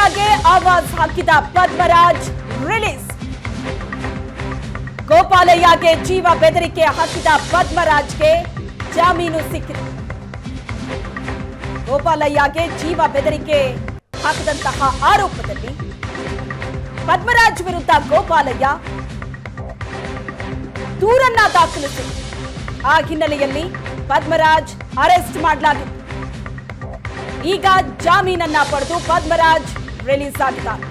ಗೋಪಾಲಯ್ಯಗೆ ಆವಾಜ್ ಹಾಕಿದ ಪದ್ಮರಾಜ್ ರಿಲೀಸ್. ಗೋಪಾಲಯ್ಯಗೆ ಜೀವ ಬೆದರಿಕೆ ಹಾಕಿದ ಪದ್ಮರಾಜ್ಗೆ ಜಾಮೀನು ಸಿಕ್ಕಿದೆ. ಗೋಪಾಲಯ್ಯಗೆ ಜೀವ ಬೆದರಿಕೆ ಹಾಕಿದಂತಹ ಆರೋಪದಲ್ಲಿ ಪದ್ಮರಾಜ್ ವಿರುದ್ಧ ಗೋಪಾಲಯ್ಯ ದೂರನ್ನ ದಾಖಲಿಸಿದೆ. ಆ ಹಿನ್ನೆಲೆಯಲ್ಲಿ ಪದ್ಮರಾಜ್ ಅರೆಸ್ಟ್ ಮಾಡಲಾಗಿದೆ. ಈಗ ಜಾಮೀನನ್ನ ಪಡೆದು ಪದ್ಮರಾಜ್ ರಿಲೀಸ್ ಆಗಿದ್ದಾರೆ.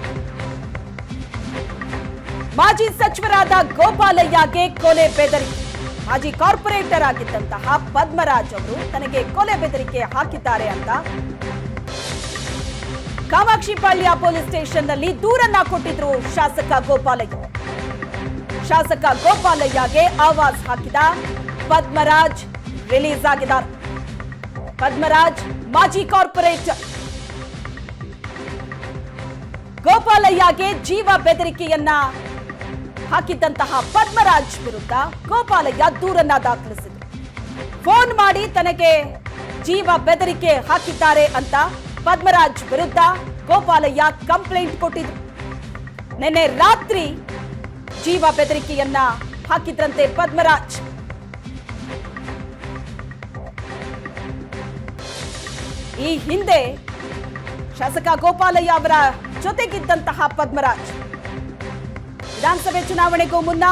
ಮಾಜಿ ಸಚಿವರಾದ ಗೋಪಾಲಯ್ಯಗೆ ಕೊಲೆ ಬೆದರಿಕೆ. ಮಾಜಿ ಕಾರ್ಪೊರೇಟರ್ ಆಗಿದ್ದಂತಹ ಪದ್ಮರಾಜ್ ಅವರು ತನಗೆ ಕೊಲೆ ಬೆದರಿಕೆ ಹಾಕಿದ್ದಾರೆ ಅಂತ ಕಾಮಾಕ್ಷಿಪಾಳ್ಯ ಪೊಲೀಸ್ ಸ್ಟೇಷನ್ ನಲ್ಲಿ ದೂರನ್ನ ಕೊಟ್ಟಿದ್ರು ಶಾಸಕ ಗೋಪಾಲಯ್ಯ. ಶಾಸಕ ಗೋಪಾಲಯ್ಯಗೆ ಆವಾಜ್ ಹಾಕಿದ ಪದ್ಮರಾಜ್ ರಿಲೀಸ್ ಆಗಿದ್ದಾರೆ. ಪದ್ಮರಾಜ್ ಮಾಜಿ ಕಾರ್ಪೊರೇಟರ್. ಗೋಪಾಲಯ್ಯಗೆ ಜೀವ ಬೆದರಿಕೆಯನ್ನ ಹಾಕಿದ್ದಂತಹ ಪದ್ಮರಾಜ್ ವಿರುದ್ಧ ಗೋಪಾಲಯ್ಯ ದೂರನ್ನ ದಾಖಲಿಸಿದರು. ಫೋನ್ ಮಾಡಿ ತನಗೆ ಜೀವ ಬೆದರಿಕೆ ಹಾಕಿದ್ದಾರೆ ಅಂತ ಪದ್ಮರಾಜ್ ವಿರುದ್ಧ ಗೋಪಾಲಯ್ಯ ಕಂಪ್ಲೇಂಟ್ ಕೊಟ್ಟಿದ್ರು. ನಿನ್ನೆ ರಾತ್ರಿ ಜೀವ ಬೆದರಿಕೆಯನ್ನ ಹಾಕಿದ್ರಂತೆ ಪದ್ಮರಾಜ್. ಈ ಹಿಂದೆ ಶಾಸಕ ಗೋಪಾಲಯ್ಯ ಅವರ ಜೊತೆಗಿದ್ದಂತಹ ಪದ್ಮರಾಜ್ ವಿಧಾನಸಭೆ ಚುನಾವಣೆಗೂ ಮುನ್ನ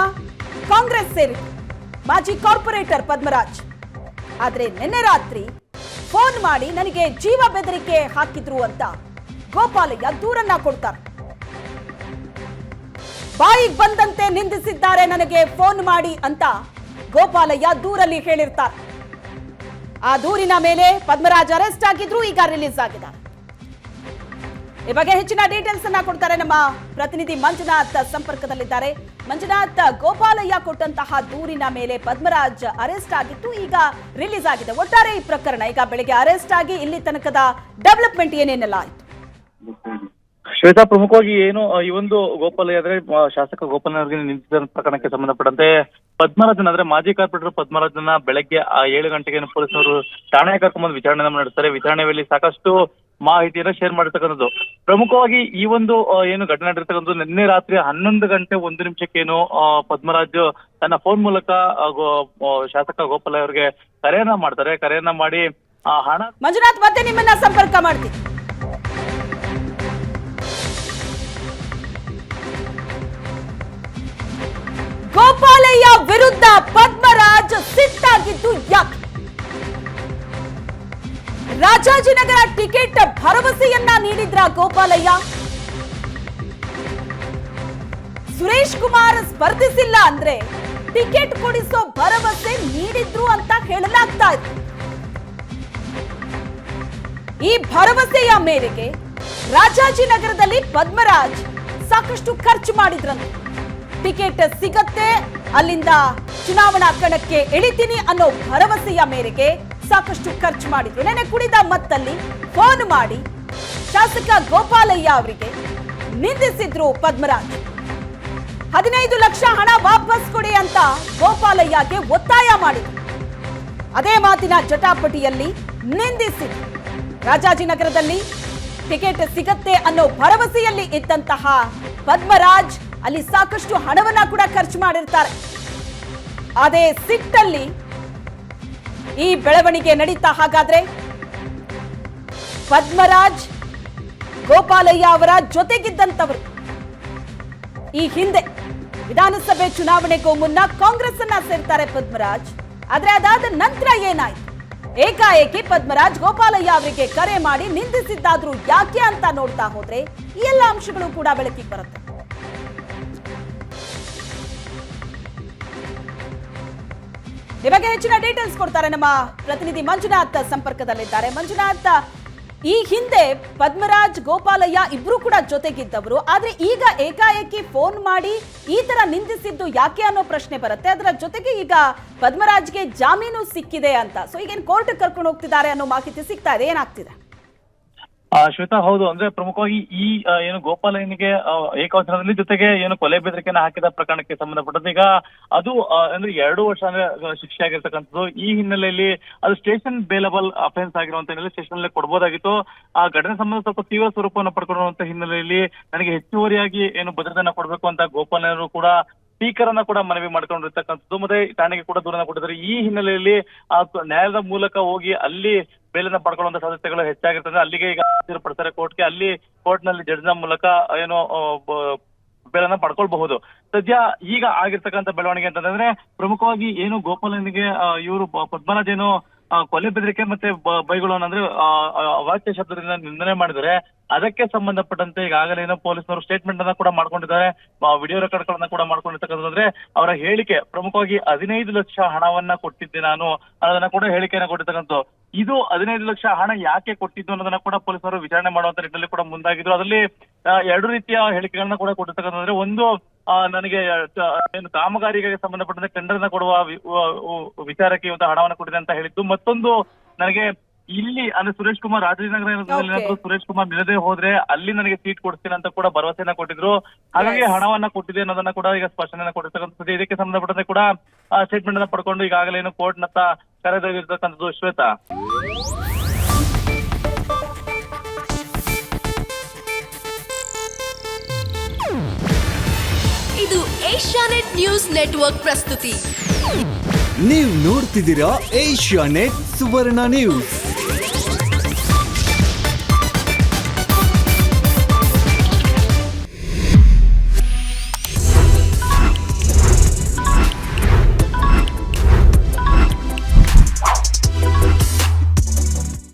ಕಾಂಗ್ರೆಸ್ ಸೇರಿದ್ರು. ಮಾಜಿ ಕಾರ್ಪೊರೇಟರ್ ಪದ್ಮರಾಜ್. ಆದ್ರೆ ನಿನ್ನೆ ರಾತ್ರಿ ಫೋನ್ ಮಾಡಿ ನನಗೆ ಜೀವ ಬೆದರಿಕೆ ಹಾಕಿದ್ರು ಅಂತ ಗೋಪಾಲಯ್ಯ ದೂರನ್ನ ಕೊಡ್ತಾರೆ. ಬಾಯಿಗೆ ಬಂದಂತೆ ನಿಂದಿಸಿದ್ದಾರೆ ನನಗೆ ಫೋನ್ ಮಾಡಿ ಅಂತ ಗೋಪಾಲಯ್ಯ ದೂರಲ್ಲಿ ಹೇಳಿರ್ತಾರೆ. ಆ ದೂರಿನ ಮೇಲೆ ಪದ್ಮರಾಜ್ ಅರೆಸ್ಟ್ ಆಗಿದ್ರು, ಈಗ ರಿಲೀಸ್ ಆಗಿದ್ದಾರೆ. ಈ ಬಗ್ಗೆ ಹೆಚ್ಚಿನ ಡೀಟೇಲ್ಸ್ ಅನ್ನ ಕೊಡ್ತಾರೆ ನಮ್ಮ ಪ್ರತಿನಿಧಿ ಮಂಜುನಾಥ್ ಸಂಪರ್ಕದಲ್ಲಿದ್ದಾರೆ. ಮಂಜುನಾಥ್, ಗೋಪಾಲಯ್ಯ ಕೊಟ್ಟಂತಹ ದೂರಿನ ಮೇಲೆ ಪದ್ಮರಾಜ್ ಅರೆಸ್ಟ್ ಆಗಿತ್ತು, ಈಗ ರಿಲೀಸ್ ಆಗಿದೆ. ಒಟ್ಟಾರೆ ಈ ಪ್ರಕರಣ ಈಗ ಬೆಳಿಗ್ಗೆ ಅರೆಸ್ಟ್ ಆಗಿ ಇಲ್ಲಿ ತನಕದ ಡೆವಲಪ್ಮೆಂಟ್ ಏನೇನೆಲ್ಲ ಆಯ್ತು? ಶ್ವೇತಾ, ಪ್ರಮುಖವಾಗಿ ಏನು ಈ ಒಂದು ಗೋಪಾಲಯ್ಯ ಅಂದ್ರೆ ಶಾಸಕ ಗೋಪಾಲಯ್ಯ ನಿಂತಿದ್ದ ಪ್ರಕರಣಕ್ಕೆ ಸಂಬಂಧಪಟ್ಟಂತೆ ಪದ್ಮರಾಜನ್ ಅಂದ್ರೆ ಮಾಜಿ ಕಾರ್ಪೊರೇಟರ್ ಪದ್ಮರಾಜನ ಬೆಳಗ್ಗೆ 7 ಗಂಟೆಗೆ ಪೊಲೀಸರು ಠಾಣೆಗೆ ಕರ್ಕೊಂಡ್ಬಂದು ವಿಚಾರಣೆ ನಡೆಸ್ತಾರೆ. ವಿಚಾರಣೆಯಲ್ಲಿ ಸಾಕಷ್ಟು ಮಾಹಿತಿಯನ್ನ ಶೇರ್ ಮಾಡಿರ್ತಕ್ಕಂಥದ್ದು. ಪ್ರಮುಖವಾಗಿ ಈ ಒಂದು ಏನು ಘಟನೆ ನಡೆದಿರ್ತಕ್ಕಂಥದ್ದು ನಿನ್ನೆ ರಾತ್ರಿ 11 ಗಂಟೆ 1 ನಿಮಿಷಕ್ಕೇನು ಪದ್ಮರಾಜ್ ತನ್ನ ಫೋನ್ ಮೂಲಕ ಶಾಸಕ ಗೋಪಾಲಯ್ಯ ಅವರಿಗೆ ಕರೆಯನ್ನ ಮಾಡ್ತಾರೆ. ಕರೆಯನ್ನ ಮಾಡಿ ಹಣ ಮಂಜುನಾಥ್ ಮತ್ತೆ ನಿಮ್ಮನ್ನ ಸಂಪರ್ಕ ಮಾಡ್ತೀನಿ. ಗೋಪಾಲಯ್ಯ ವಿರುದ್ಧ ಪದ್ಮರಾಜ್ ಸಿಟ್ಟಾಗಿದ್ದು ಯಾಕೆ? ರಾಜಾಜಿನಗರ ಟಿಕೆಟ್ ಭರವಸೆಯನ್ನ ನೀಡಿದ್ರ ಗೋಪಾಲಯ್ಯ? ಸುರೇಶ್ ಕುಮಾರ್ ಸ್ಪರ್ಧಿಸಿಲ್ಲ ಅಂದ್ರೆ ಟಿಕೆಟ್ ಕೊಡಿಸೋ ಭರವಸೆ ನೀಡಿದ್ರು ಅಂತ ಹೇಳಲಾಗ್ತಾ ಇದೆ. ಈ ಭರವಸೆಯ ಮೇರೆಗೆ ರಾಜಾಜಿನಗರದಲ್ಲಿ ಪದ್ಮರಾಜ್ ಸಾಕಷ್ಟು ಖರ್ಚು ಮಾಡಿದ್ರಂತೆ. ಟಿಕೆಟ್ ಸಿಗತ್ತೆ, ಅಲ್ಲಿಂದ ಚುನಾವಣಾ ಕಣಕ್ಕೆ ಇಳಿತೀನಿ ಅನ್ನೋ ಭರವಸೆಯ ಮೇರೆಗೆ ಸಾಕಷ್ಟು ಖರ್ಚು ಮಾಡಿದ್ರು. ನೆನೆ ಕುಡಿದ ಮತ್ತಲ್ಲಿ ಫೋನ್ ಮಾಡಿ ಶಾಸಕ ಗೋಪಾಲಯ್ಯ ಅವರಿಗೆ ನಿಂದಿಸಿದ್ರು ಪದ್ಮರಾಜ್. 15 ಲಕ್ಷ ಹಣ ವಾಪಸ್ ಕೊಡಿ ಅಂತ ಗೋಪಾಲಯ್ಯಗೆ ಒತ್ತಾಯ ಮಾಡಿದ್ರು. ಅದೇ ಮಾತಿನ ಜಟಾಪಟಿಯಲ್ಲಿ ನಿಂದಿಸಿದ್ರು. ರಾಜಾಜಿನಗರದಲ್ಲಿ ಟಿಕೆಟ್ ಸಿಗತ್ತೆ ಅನ್ನೋ ಭರವಸೆಯಲ್ಲಿ ಇದ್ದಂತಹ ಪದ್ಮರಾಜ್ ಅಲ್ಲಿ ಸಾಕಷ್ಟು ಹಣವನ್ನ ಕೂಡ ಖರ್ಚು ಮಾಡಿರ್ತಾರೆ. ಅದೇ ಸಿಟ್ಟಲ್ಲಿ ಈ ಬೆಳವಣಿಗೆ ನಡೀತಾ. ಹಾಗಾದ್ರೆ ಪದ್ಮರಾಜ್ ಗೋಪಾಲಯ್ಯ ಅವರ ಜೊತೆಗಿದ್ದಂತವರು ಈ ಹಿಂದೆ ವಿಧಾನಸಭೆ ಚುನಾವಣೆಗೂ ಮುನ್ನ ಕಾಂಗ್ರೆಸ್ ಅನ್ನ ಸೇರ್ತಾರೆ ಪದ್ಮರಾಜ್. ಆದ್ರೆ ಅದಾದ ನಂತರ ಏನಾಯ್ತು? ಏಕಾಏಕಿ ಪದ್ಮರಾಜ್ ಗೋಪಾಲಯ್ಯ ಅವರಿಗೆ ಕರೆ ಮಾಡಿ ನಿಂದಿಸಿದ್ದಾದ್ರೂ ಯಾಕೆ ಅಂತ ನೋಡ್ತಾ ಹೋದ್ರೆ ಈ ಎಲ್ಲ ಅಂಶಗಳು ಕೂಡ ಬೆಳಕಿಗೆ ಬರುತ್ತೆ. ಇವಾಗ ಹೆಚ್ಚಿನ ಡೀಟೇಲ್ಸ್ ಕೊಡ್ತಾರೆ ನಮ್ಮ ಪ್ರತಿನಿಧಿ ಮಂಜುನಾಥ್ ಸಂಪರ್ಕದಲ್ಲಿದ್ದಾರೆ. ಮಂಜುನಾಥ್, ಈ ಹಿಂದೆ ಪದ್ಮರಾಜ್ ಗೋಪಾಲಯ್ಯ ಇಬ್ರು ಕೂಡ ಜೊತೆಗಿದ್ದವರು, ಆದ್ರೆ ಈಗ ಏಕಾಏಕಿ ಫೋನ್ ಮಾಡಿ ಈ ತರ ನಿಂದಿಸಿದ್ದು ಯಾಕೆ ಅನ್ನೋ ಪ್ರಶ್ನೆ ಬರುತ್ತೆ. ಅದರ ಜೊತೆಗೆ ಈಗ ಪದ್ಮರಾಜ್ಗೆ ಜಾಮೀನು ಸಿಕ್ಕಿದೆ ಅಂತ, ಸೊ ಈಗೇನು ಕೋರ್ಟ್ ಕರ್ಕೊಂಡು ಹೋಗ್ತಿದ್ದಾರೆ ಅನ್ನೋ ಮಾಹಿತಿ ಸಿಗ್ತಾ ಇದೆ. ಏನಾಗ್ತಿದೆ? ಶ್ವೇತಾ, ಹೌದು. ಅಂದ್ರೆ ಪ್ರಮುಖವಾಗಿ ಈ ಏನು ಗೋಪಾಲನಿಗೆ ಏಕವಚನದಲ್ಲಿ ಜೊತೆಗೆ ಏನು ಕೊಲೆ ಬೆದರಿಕೆನ ಹಾಕಿದ ಪ್ರಕರಣಕ್ಕೆ ಸಂಬಂಧಪಟ್ಟಂತೆ ಈಗ ಅದು ಅಂದ್ರೆ 2 ವರ್ಷ ಅಂದ್ರೆ ಶಿಕ್ಷೆ ಆಗಿರ್ತಕ್ಕಂಥದ್ದು. ಈ ಹಿನ್ನೆಲೆಯಲ್ಲಿ ಅದು ಸ್ಟೇಷನ್ ಬೇಲಬಲ್ ಅಫೆನ್ಸ್ ಆಗಿರುವಂತ ಹಿನ್ನೆಲೆ ಸ್ಟೇಷನ್ ಅಲ್ಲೇ ಕೊಡಬಹುದಾಗಿತ್ತು. ಆ ಘಟನೆ ಸಂಬಂಧ ಸ್ವಲ್ಪ ತೀವ್ರ ಸ್ವರೂಪವನ್ನು ಪಡ್ಕೊಳ್ಳುವಂತ ಹಿನ್ನೆಲೆಯಲ್ಲಿ ನನಗೆ ಹೆಚ್ಚುವರಿಯಾಗಿ ಏನು ಭದ್ರತೆಯನ್ನ ಕೊಡಬೇಕು ಅಂತ ಗೋಪಾಲನರು ಕೂಡ ಸ್ಪೀಕರ್ ಅನ್ನ ಕೂಡ ಮನವಿ ಮಾಡ್ಕೊಂಡಿರ್ತಕ್ಕಂಥದ್ದು, ಮತ್ತೆ ಠಾಣೆಗೆ ಕೂಡ ದೂರನ್ನ ಕೊಟ್ಟಿದ್ದಾರೆ. ಈ ಹಿನ್ನೆಲೆಯಲ್ಲಿ ನ್ಯಾಯಾಲಯದ ಮೂಲಕ ಹೋಗಿ ಅಲ್ಲಿ ಬೇಲನ್ನ ಪಡ್ಕೊಳ್ಳುವಂತ ಸಾಧ್ಯತೆಗಳು ಹೆಚ್ಚಾಗಿರ್ತದೆ. ಅಲ್ಲಿಗೆ ಈಗ ಹಾಜರುಪಡಿಸ್ತಾರೆ ಕೋರ್ಟ್ಗೆ. ಅಲ್ಲಿ ಕೋರ್ಟ್ ನಲ್ಲಿ ಜಡ್ಜ್ನ ಮೂಲಕ ಏನು ಬೇಲನ್ನ ಪಡ್ಕೊಳ್ಬಹುದು. ಸದ್ಯ ಈಗ ಆಗಿರ್ತಕ್ಕಂಥ ಬೆಳವಣಿಗೆ ಅಂತಂದ್ರೆ ಪ್ರಮುಖವಾಗಿ ಏನು ಗೋಪಾಲನಿಗೆ ಇವರು ಪದ್ಮರಾಜ್ ಏನು ಕೊಲೆ ಬೆದರಿಕೆ ಮತ್ತೆ ಬೈಗಳು ಅಂದ್ರೆ ಅವಾಚ್ಯ ಶಬ್ದದಿಂದ ನಿಂದನೆ ಮಾಡಿದರೆ ಅದಕ್ಕೆ ಸಂಬಂಧಪಟ್ಟಂತೆ ಈಗಾಗಲೇ ಏನೋ ಪೊಲೀಸರು ಸ್ಟೇಟ್ಮೆಂಟ್ ಅನ್ನ ಕೂಡ ಮಾಡ್ಕೊಂಡಿದ್ದಾರೆ, ವಿಡಿಯೋ ರೆಕಾರ್ಡ್ ಗಳನ್ನ ಕೂಡ ಮಾಡ್ಕೊಂಡಿರ್ತಕ್ಕಂಥದ್ದು. ಅವರ ಹೇಳಿಕೆ ಪ್ರಮುಖವಾಗಿ 15 ಲಕ್ಷ ಹಣವನ್ನ ಕೊಟ್ಟಿದ್ದೆ ನಾನು ಅನ್ನೋದನ್ನ ಕೂಡ ಹೇಳಿಕೆಯನ್ನ ಕೊಟ್ಟಿರ್ತಕ್ಕಂಥದ್ದು. ಇದು 15 ಲಕ್ಷ ಹಣ ಯಾಕೆ ಕೊಟ್ಟಿದ್ದು ಅನ್ನೋದನ್ನ ಕೂಡ ಪೊಲೀಸರು ವಿಚಾರಣೆ ಮಾಡುವಂತ ನಿಟ್ಟಿನಲ್ಲಿ ಕೂಡ ಮುಂದಾಗಿದ್ರು. ಅದರಲ್ಲಿ 2 ರೀತಿಯ ಹೇಳಿಕೆಗಳನ್ನ ಕೂಡ ಕೊಟ್ಟಿರ್ತಕ್ಕಂಥದ್ದು. ಒಂದು ನನಗೆ ಏನು ಕಾಮಗಾರಿಗೆ ಸಂಬಂಧಪಟ್ಟಂತೆ ಟೆಂಡರ್ ನ ಕೊಡುವ ವಿಚಾರಕ್ಕೆ ಇವತ್ತು ಹಣವನ್ನು ಕೊಟ್ಟಿದೆ ಅಂತ ಹೇಳಿದ್ದು. ಮತ್ತೊಂದು, ನನಗೆ ಇಲ್ಲಿ ಅಂದ್ರೆ ಸುರೇಶ್ ಕುಮಾರ್ ರಾಜನಗರ ಸುರೇಶ್ ಕುಮಾರ್ ನಿಲ್ಲದೆ ಹೋದ್ರೆ ಅಲ್ಲಿ ನನಗೆ ಸೀಟ್ ಕೊಡ್ತೀನಿ ಅಂತ ಕೂಡ ಭರವಸೆಯನ್ನ ಕೊಟ್ಟಿದ್ರು. ಹಾಗಾಗಿ ಹಣವನ್ನ ಕೊಟ್ಟಿದೆ ಅನ್ನೋದನ್ನ ಕೂಡ ಈಗ ಸ್ಪಷ್ಟನೆ ಕೊಟ್ಟಿರ್ತಕ್ಕಂಥದ್ದು. ಇದಕ್ಕೆ ಸಂಬಂಧಪಟ್ಟಂತೆ ಕೂಡ ಸ್ಟೇಟ್ಮೆಂಟ್ ಅನ್ನ ಪಡ್ಕೊಂಡು ಈಗಾಗಲೇ ಏನು ಕೋರ್ಟ್ ನತ್ತ ಕರೆದೊಯ್ದಿರ್ತಕ್ಕಂಥದ್ದು. ಶ್ವೇತಾ, ಇದು ಏಷ್ಯಾನೆಟ್ ನ್ಯೂಸ್ ನೆಟ್ವರ್ಕ್ ಪ್ರಸ್ತುತಿ. ನೀವು ನೋಡ್ತಿದ್ದೀರಾ ಏಷ್ಯಾನೆಟ್ ಸುವರ್ಣ ನ್ಯೂಸ್.